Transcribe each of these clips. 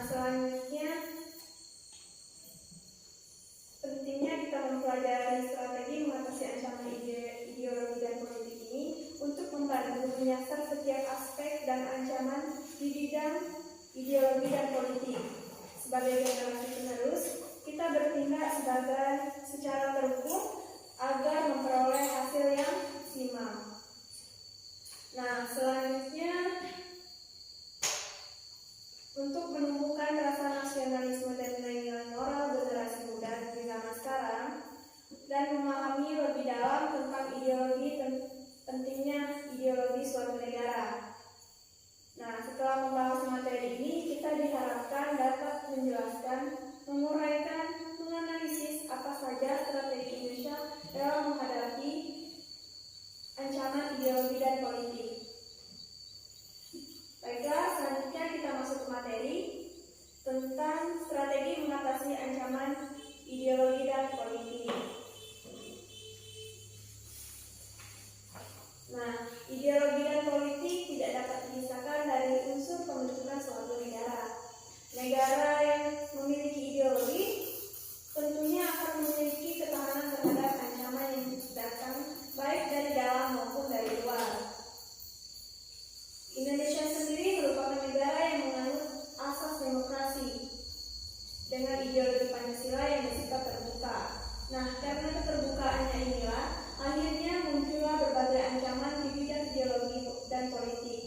selanjutnya pentingnya kita mempelajari strategi mengatasi ancaman ideologi dan politik ini untuk membantu menyasar setiap aspek dan ancaman di bidang ideologi dan politik. Sebagai generasi penerus, kita bertindak secara terukur agar memperoleh hasil yang maksimal. Nah, selanjutnya untuk menumbuhkan rasa nasionalisme dan nilai-nilai moral generasi muda di zaman sekarang dan memahami lebih dalam tentang pentingnya ideologi suatu negara. Nah, setelah membahas materi ini, kita diharapkan dapat menjelaskan, menguraikan, menganalisis apa saja strategi Indonesia dalam menghadapi ancaman ideologi dan politik. Baiklah, selanjutnya kita masuk ke materi tentang strategi mengatasi ancaman ideologi dan politik. Nah, ideologi dan politik tidak dapat dipisahkan dari unsur pembentukan suatu negara. Negara yang memiliki ideologi tentunya akan memiliki ketahanan terhadap ancaman yang datang baik dari dalam maupun dari luar. Indonesia sendiri merupakan negara yang menganut asas demokrasi dengan ideologi Pancasila yang bersifat terbuka. Nah, karena keterbukaannya inilah akhirnya muncullah berbagai ancaman di bidang ideologi dan politik.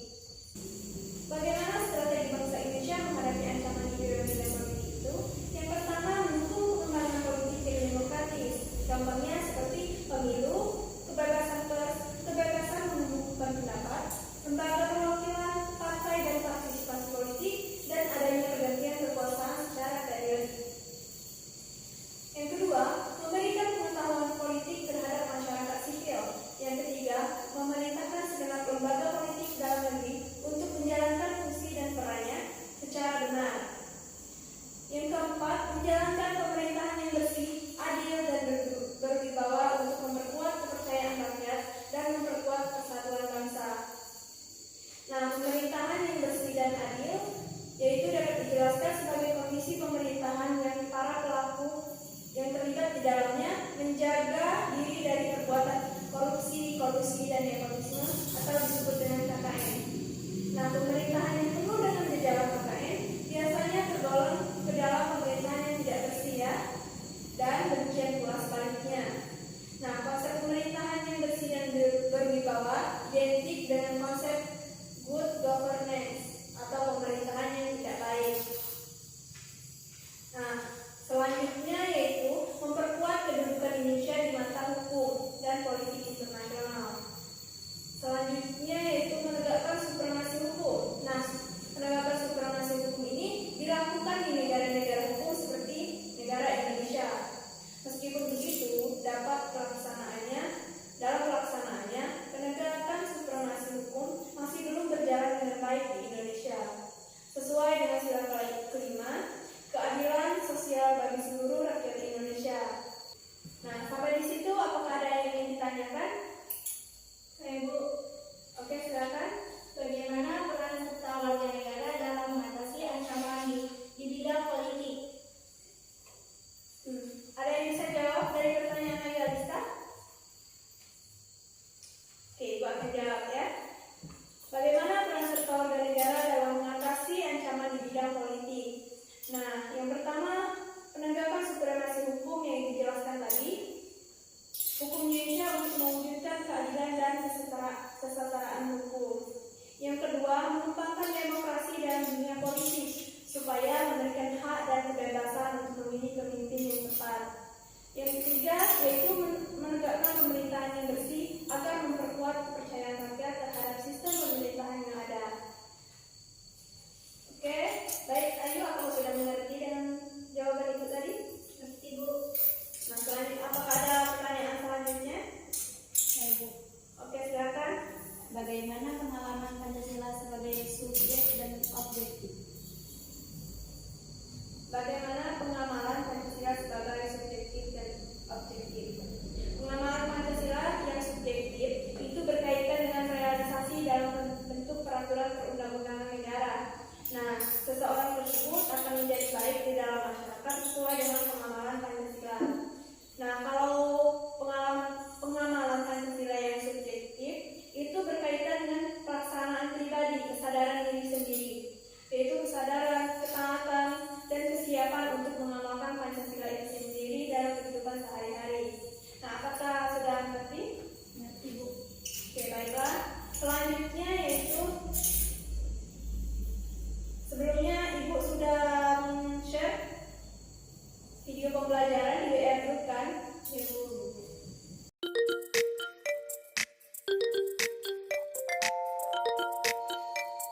Bagaimana strategi bangsa Indonesia menghadapi ancaman ideologi dan politik itu? Yang pertama, mendukung pengembangan politik yang demokratis. Contohnya seperti pemilu, kebebasan pers, kebebasan menunjukkan pendapat, lembaga perwakilan, partai dan partisipasi politik, dan adanya pergantian kekuasaan secara periodik. Yang kedua, memberikan pengetahuan politik terhadap masyarakat sipil. Yang ketiga, memerintahkan segenap lembaga politik dalam negeri untuk menjalankan fungsi dan perannya secara benar. Yang keempat, menjalankan pemerintahan yang bersih, adil, dan berwibawa untuk memperkuat kepercayaan rakyat dan memperkuat persatuan bangsa. Nah, pemerintahan yang bersih dan adil yaitu dapat dijelaskan sebagai kondisi pemerintahan yang para pelaku yang terlibat di dalamnya menjaga diri dari perbuatan korupsi, kolusi, dan nepotisme atau disebut dengan KKN. Nah, pemerintahan yang penuh dengan gejala KKN biasanya tergolong ke dalam pemerintahan yang tidak bersih dan demikian pula sebaliknya. Nah, konsep pemerintahan yang bersih dan berwibawa identik dengan konsep good governance atau pemerintahan yang tidak baik. Nah, selanjutnya yaitu memperkuat kedudukan Indonesia di mata hukum dan politik internasional. Selanjutnya yaitu sebelumnya Ibu sudah share video pembelajaran di WA Group kan? Ibu.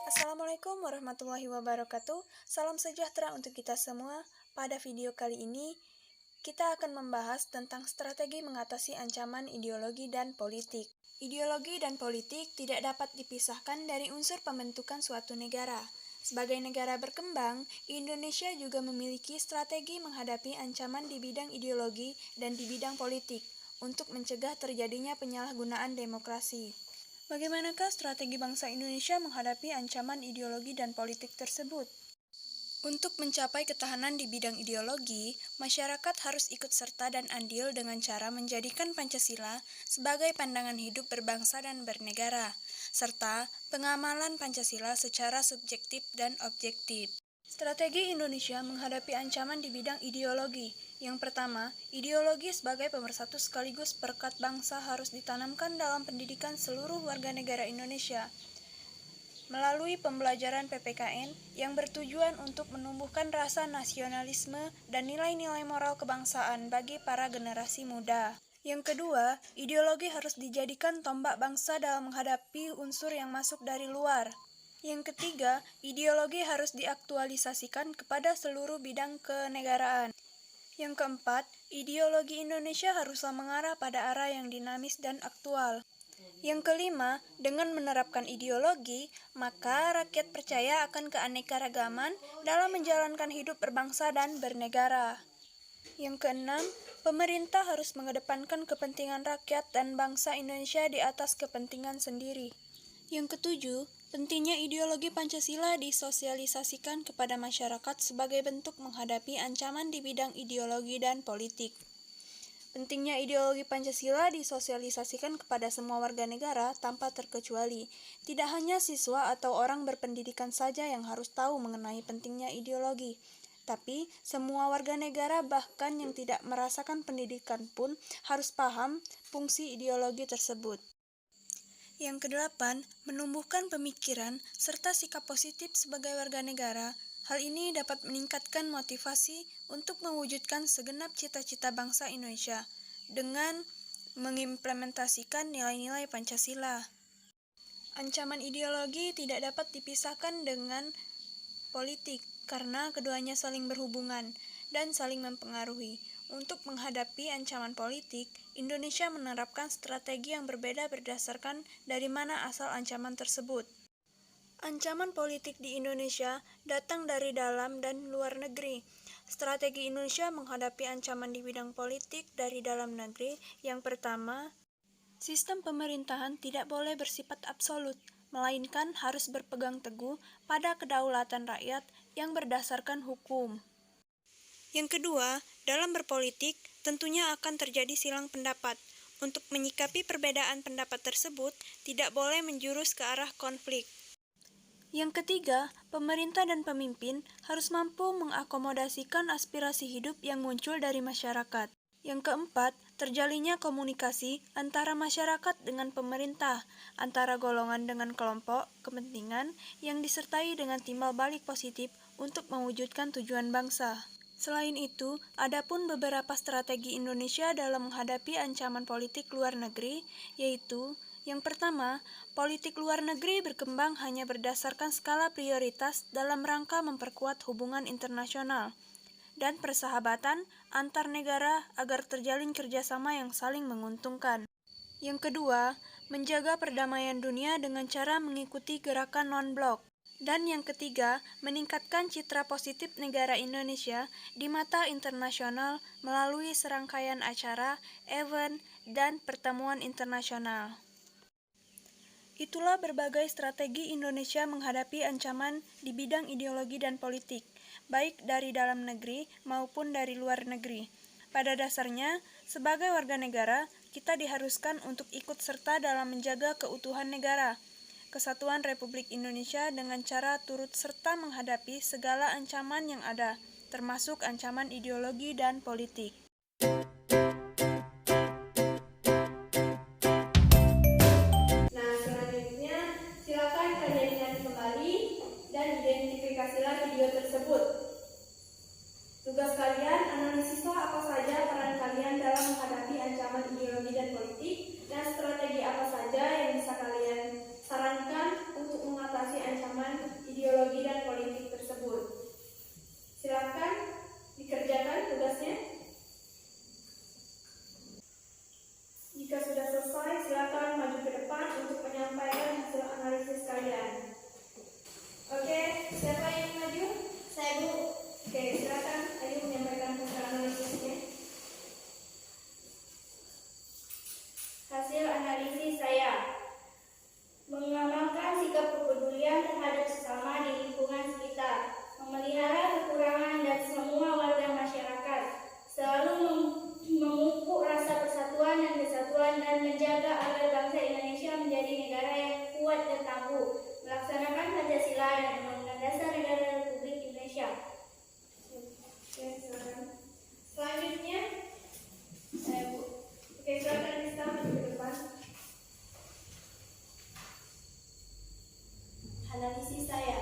Assalamualaikum warahmatullahi wabarakatuh. Salam sejahtera untuk kita semua. Pada video kali ini, kita akan membahas tentang strategi mengatasi ancaman ideologi dan politik. Ideologi dan politik tidak dapat dipisahkan dari unsur pembentukan suatu negara. Sebagai negara berkembang, Indonesia juga memiliki strategi menghadapi ancaman di bidang ideologi dan di bidang politik untuk mencegah terjadinya penyalahgunaan demokrasi. Bagaimanakah strategi bangsa Indonesia menghadapi ancaman ideologi dan politik tersebut? Untuk mencapai ketahanan di bidang ideologi, masyarakat harus ikut serta dan andil dengan cara menjadikan Pancasila sebagai pandangan hidup berbangsa dan bernegara, serta pengamalan Pancasila secara subjektif dan objektif. Strategi Indonesia menghadapi ancaman di bidang ideologi. Yang pertama, ideologi sebagai pemersatu sekaligus perekat bangsa harus ditanamkan dalam pendidikan seluruh warga negara Indonesia melalui pembelajaran PPKN yang bertujuan untuk menumbuhkan rasa nasionalisme dan nilai-nilai moral kebangsaan bagi para generasi muda. Yang kedua, ideologi harus dijadikan tombak bangsa dalam menghadapi unsur yang masuk dari luar. Yang ketiga, ideologi harus diaktualisasikan kepada seluruh bidang kenegaraan. Yang keempat, ideologi Indonesia haruslah mengarah pada arah yang dinamis dan aktual. Yang kelima, dengan menerapkan ideologi, maka rakyat percaya akan keanekaragaman dalam menjalankan hidup berbangsa dan bernegara. Yang keenam, pemerintah harus mengedepankan kepentingan rakyat dan bangsa Indonesia di atas kepentingan sendiri. Yang ketujuh, pentingnya ideologi Pancasila disosialisasikan kepada masyarakat sebagai bentuk menghadapi ancaman di bidang ideologi dan politik. Pentingnya ideologi Pancasila disosialisasikan kepada semua warga negara tanpa terkecuali. Tidak hanya siswa atau orang berpendidikan saja yang harus tahu mengenai pentingnya ideologi, tapi semua warga negara bahkan yang tidak merasakan pendidikan pun harus paham fungsi ideologi tersebut. Yang kedelapan, menumbuhkan pemikiran serta sikap positif sebagai warga negara. Hal ini dapat meningkatkan motivasi untuk mewujudkan segenap cita-cita bangsa Indonesia dengan mengimplementasikan nilai-nilai Pancasila. Ancaman ideologi tidak dapat dipisahkan dengan politik karena keduanya saling berhubungan dan saling mempengaruhi. Untuk menghadapi ancaman politik, Indonesia menerapkan strategi yang berbeda berdasarkan dari mana asal ancaman tersebut. Ancaman politik di Indonesia datang dari dalam dan luar negeri. Strategi Indonesia menghadapi ancaman di bidang politik dari dalam negeri. Yang pertama, sistem pemerintahan tidak boleh bersifat absolut, melainkan harus berpegang teguh pada kedaulatan rakyat yang berdasarkan hukum. Yang kedua, dalam berpolitik tentunya akan terjadi silang pendapat. Untuk menyikapi perbedaan pendapat tersebut, tidak boleh menjurus ke arah konflik. Yang ketiga, pemerintah dan pemimpin harus mampu mengakomodasikan aspirasi hidup yang muncul dari masyarakat. Yang keempat, terjalinnya komunikasi antara masyarakat dengan pemerintah, antara golongan dengan kelompok kepentingan yang disertai dengan timbal balik positif untuk mewujudkan tujuan bangsa. Selain itu, adapun beberapa strategi Indonesia dalam menghadapi ancaman politik luar negeri, yaitu yang pertama, politik luar negeri berkembang hanya berdasarkan skala prioritas dalam rangka memperkuat hubungan internasional dan persahabatan antar negara agar terjalin kerjasama yang saling menguntungkan. Yang kedua, menjaga perdamaian dunia dengan cara mengikuti gerakan non-blok. Dan yang ketiga, meningkatkan citra positif negara Indonesia di mata internasional melalui serangkaian acara, event, dan pertemuan internasional. Itulah berbagai strategi Indonesia menghadapi ancaman di bidang ideologi dan politik, baik dari dalam negeri maupun dari luar negeri. Pada dasarnya, sebagai warga negara, kita diharuskan untuk ikut serta dalam menjaga keutuhan negara, kesatuan Republik Indonesia dengan cara turut serta menghadapi segala ancaman yang ada, termasuk ancaman ideologi dan politik. Nah, selanjutnya siapa yang maju? Saya, Bu. Oke, silakan Ayu menyampaikan hasil analisisnya. Hasil analisis saya mengamalkan sikap kepedulian terhadap sesama di lingkungan sekitar, memelihara kekurangan dan semua warga masyarakat, selalu memupuk rasa persatuan dan kesatuan dan menjaga agar bangsa Indonesia menjadi negara yang kuat dan tangguh, melaksanakan Pancasila dan Undang-Undang Dasar Negara Republik Indonesia. Oke, silakan. Selanjutnya, saya, Bu. Oke, silakan Rizka maju ke depan. Analisis saya